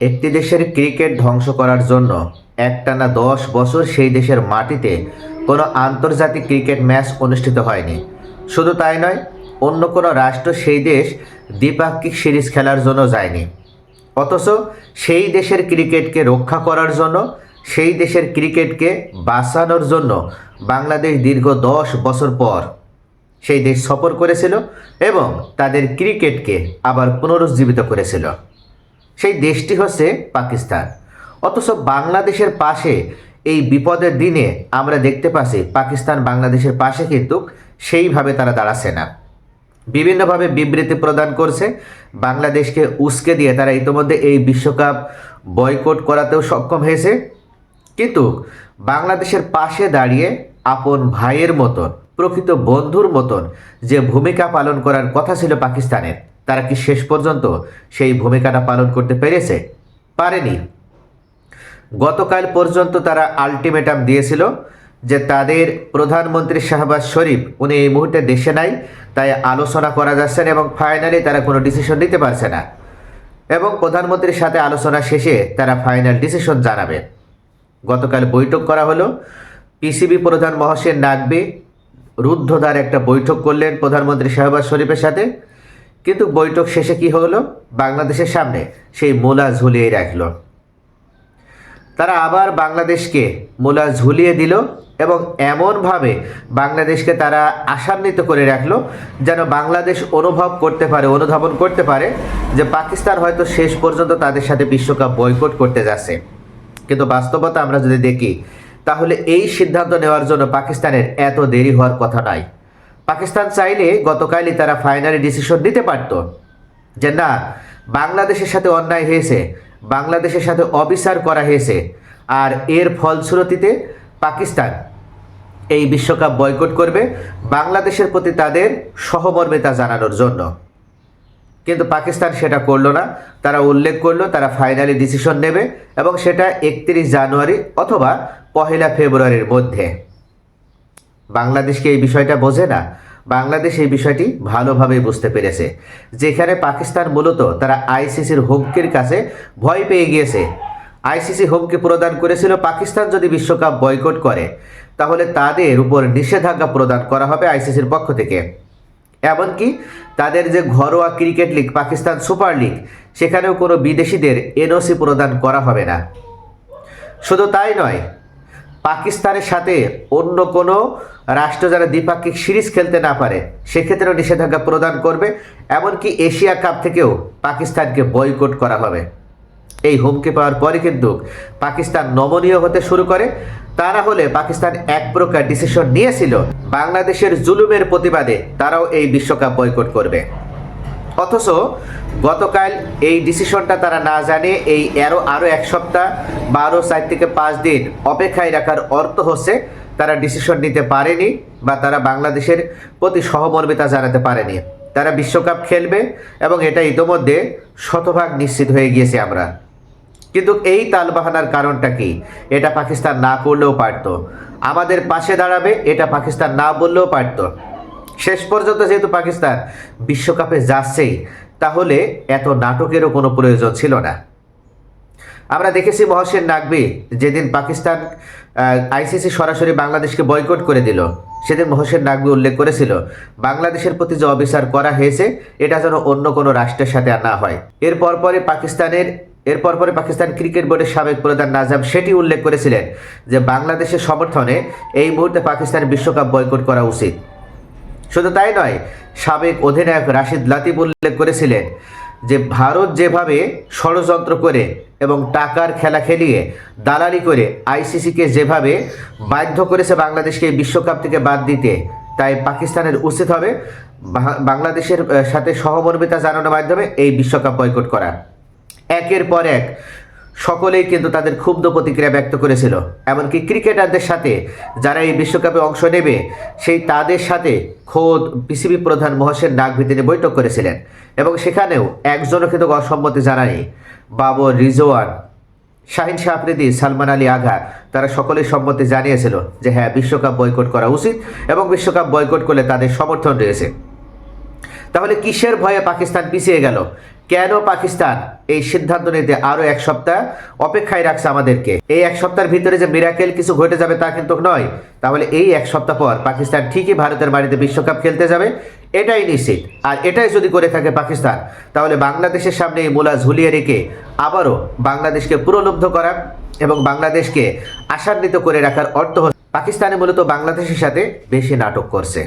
একটি দেশের ক্রিকেট ধ্বংস করার জন্য একটানা 10 বছর সেই দেশের মাটিতে কোনো আন্তর্জাতিক ক্রিকেট ম্যাচ অনুষ্ঠিত হয়নি। শুধু তাই নয়, অন্য কোনো রাষ্ট্র সেই দেশ দ্বিপাক্ষিক সিরিজ খেলার জন্য যায়নি। অথচ সেই দেশের ক্রিকেটকে রক্ষা করার জন্য, সেই দেশের ক্রিকেটকে বাঁচানোর জন্য বাংলাদেশ দীর্ঘ 10 বছর পর সেই দেশ সফর করেছিল এবং তাদের ক্রিকেটকে আবার পুনরুজ্জীবিত করেছিল। সেই দেশটি হচ্ছে পাকিস্তান। অথচ বাংলাদেশের পাশে এই বিপদের দিনে আমরা দেখতে পাচ্ছি পাকিস্তান বাংলাদেশের পাশে কিন্তু সেইভাবে তারা দাঁড়াচ্ছে না। বিভিন্নভাবে বিবৃতি প্রদান করছে, বাংলাদেশকে উস্কে দিয়ে তারা ইতিমধ্যে এই বিশ্বকাপ বয়কট করাতেও সক্ষম হয়েছে। কিন্তু বাংলাদেশের পাশে দাঁড়িয়ে আপন ভাইয়ের মতন, প্রকৃত বন্ধুর মতন যে ভূমিকা পালন করার কথা ছিল পাকিস্তানের, তারা কি শেষ পর্যন্ত সেই ভূমিকাটা পালন করতে পেরেছে? পারেনি। গতকাল পর্যন্ত তারা আলটিমেটাম দিয়েছিল যে তাদের প্রধানমন্ত্রী শাহবাজ শরীফ উনি এই মুহূর্তে দেশে নাই, তাই আলোচনা করা যাচ্ছে না এবং ফাইনালি তারা কোনো ডিসিশন নিতে পারছে না এবং প্রধানমন্ত্রীর সাথে আলোচনা শেষে তারা ফাইনাল ডিসিশন জানাবে। গতকাল বৈঠক করা হলো, পিসিবি প্রধান মহসিন নাকভি রুদ্ধদ্বার একটা বৈঠক করলেন প্রধানমন্ত্রী শাহবাজ শরীফের সাথে। কিন্তু বৈঠক শেষে কি হলো? বাংলাদেশের সামনে সেই মূলা ঝুলিয়ে রাখলো। তারা আবার বাংলাদেশকে মূলা ঝুলিয়ে দিল এবং এমনভাবে বাংলাদেশকে তারা আশান্বিত করে রাখলো যেন বাংলাদেশ অনুধাবন করতে পারে যে পাকিস্তান হয়তো শেষ পর্যন্ত তাদের সাথে বিশ্বকাপ বয়কট করতে যাচ্ছে। কিন্তু বাস্তবতা আমরা যদি দেখি, তাহলে এই সিদ্ধান্ত নেওয়ার জন্য পাকিস্তানের এত দেরি হওয়ার কথা নয়। পাকিস্তান চাইলে গতকালই তারা ফাইনালি ডিসিশন নিতে পারত যে না, বাংলাদেশের সাথে অন্যায় হয়েছে, বাংলাদেশের সাথে অবিচার করা হয়েছে, আর এর ফলশ্রুতিতে পাকিস্তান এই বিশ্বকাপ বয়কট করবে বাংলাদেশের প্রতি তাদের সহমর্মিতা জানানোর জন্য। কিন্তু পাকিস্তান সেটা করলো না। তারা উল্লেখ করলো তারা ফাইনালি ডিসিশন নেবে এবং সেটা 31 জানুয়ারি অথবা 1 ফেব্রুয়ারির মধ্যে। বাংলাদেশকে এই বিষয়টা বোঝে না। বাংলাদেশ এই বিষয়টি ভালোভাবেই বুঝতে পেরেছে, যেখানে পাকিস্তান মূলত তারা আইসিসির হুমকির কাছে ভয় পেয়ে গিয়েছে। আইসিসি হুমকি প্রদান করেছিল পাকিস্তান যদি বিশ্বকাপ বয়কট করে তাহলে তাদের উপর নিষেধাজ্ঞা প্রদান করা হবে আইসিসির পক্ষ থেকে। এমনকি তাদের যে ঘরোয়া cricket league Pakistan super league, সেখানেও কোনো বিদেশিদের এনওসি প্রদান করা হবে না। শুধু তাই নয়, পাকিস্তানের সাথে অন্য কোনো রাষ্ট্র যারা দ্বিপাক্ষিক সিরিজ খেলতে না পারে সেক্ষেত্রেও নিষেধাজ্ঞা প্রদান করবে। এমনকি এশিয়া কাপ থেকেও পাকিস্তানকে বয়কট করা হবে। এই হুমকি পাওয়ার পরে কিন্তু পাকিস্তান নমনীয় হতে শুরু করে। তা না হলে পাকিস্তান এক প্রকার ডিসিশন নিয়েছিল বাংলাদেশের জুলুমের প্রতিবাদে তারাও এই বিশ্বকাপ বয়কট করবে। অথচ গতকাল এই ডিসিশনটা তারা না জানে এই আরও 1 সপ্তাহ বা আরও 4 থেকে 5 দিন অপেক্ষায় রাখার অর্থ হচ্ছে তারা ডিসিশন নিতে পারেনি বা তারা বাংলাদেশের প্রতি সহমর্মিতা জানাতে পারেনি। তারা বিশ্বকাপ খেলবে এবং এটা ইতোমধ্যে শতভাগ নিশ্চিত হয়ে গিয়েছে আমরা। কিন্তু এই তালবাহানার কারণটা কি? এটা পাকিস্তান না করলেও পারত। আমাদের পাশে দাঁড়াবে এটা পাকিস্তান না বললেও পারত। শেষ পর্যন্ত যেহেতু পাকিস্তান বিশ্বকাপে যাচ্ছেই, তাহলে এত নাটকেরও কোনো প্রয়োজন ছিল না। আমরা দেখেছি মহসিন নাকভি যেদিন পাকিস্তান আইসিসি সরাসরি বাংলাদেশকে বয়কট করে দিল, সেদিন মহসিন নাকভি উল্লেখ করেছিল বাংলাদেশের প্রতি যে অবিচার করা হয়েছে এটা যেন অন্য কোনো রাষ্ট্রের সাথে আর না হয়। এরপর পরে পাকিস্তান ক্রিকেট বোর্ডের সাবেক প্রধান নাজাম সেটি উল্লেখ করেছিলেন যে বাংলাদেশের সমর্থনে এই মুহূর্তে পাকিস্তান বিশ্বকাপ বয়কট করা উচিত। শুধু তাই নয়, সাবেক অধিনায়ক রাশিদ লাতিফ উল্লেখ করেছিলেন যে ভারত যেভাবে ষড়যন্ত্র করে এবং টাকার খেলা খেলিয়ে দালালি করে আইসিসিকে যেভাবে বাধ্য করেছে বাংলাদেশকে বিশ্বকাপ থেকে বাদ দিতে, তাই পাকিস্তানের উচিত হবে বাংলাদেশের সাথে সহমর্মিতা জানানোর মাধ্যমে এই বিশ্বকাপ বয়কট করা। একের পর এক সকলেই কিন্তু তাদের ক্ষুব্ধ প্রতিক্রিয়া ব্যক্ত করেছিল। এমনকি ক্রিকেটারদের সাথে যারা এই বিশ্বকাপে অংশ নেবে তাদের সাথে খোদ পিসিবি প্রধান মহসিন নাকভি তিনি বৈঠক করেছিলেন এবং সেখানেও একজনও কিন্তু অসম্মতি জানায়নি। বাবর, রিজওয়ান, শাহিন শাহ আফ্রিদি, সালমান আলী আঘা তারা সকলেই সম্মতি জানিয়েছিল যে হ্যাঁ, বিশ্বকাপ বয়কট করা উচিত এবং বিশ্বকাপ বয়কট করলে তাদের সমর্থন রয়েছে। তাহলে কিসের ভয়ে পাকিস্তান পিছিয়ে গেল? কেন পাকিস্তান এই সিদ্ধান্ত নিতে আরো এক সপ্তাহ অপেক্ষায় রাখছে আমাদেরকে? এই এক সপ্তাহের ভিতরে যে মিরাকেল কিছু ঘটে যাবে তা কিন্তু নয়। তাহলে এই এক সপ্তাহ পর পাকিস্তান ঠিকই ভারতের মাটিতে বিশ্বকাপ খেলতে যাবে, এটাই নিশ্চিত। আর এটাই যদি করে থাকে পাকিস্তান, তাহলে বাংলাদেশের সামনে এই মূলা ঝুলিয়ে রেখে আবারও বাংলাদেশকে প্রলুব্ধ করা এবং বাংলাদেশকে আশান্বিত করে রাখার অর্থ পাকিস্তানে মূলত বাংলাদেশের সাথে বেশি নাটক করছে।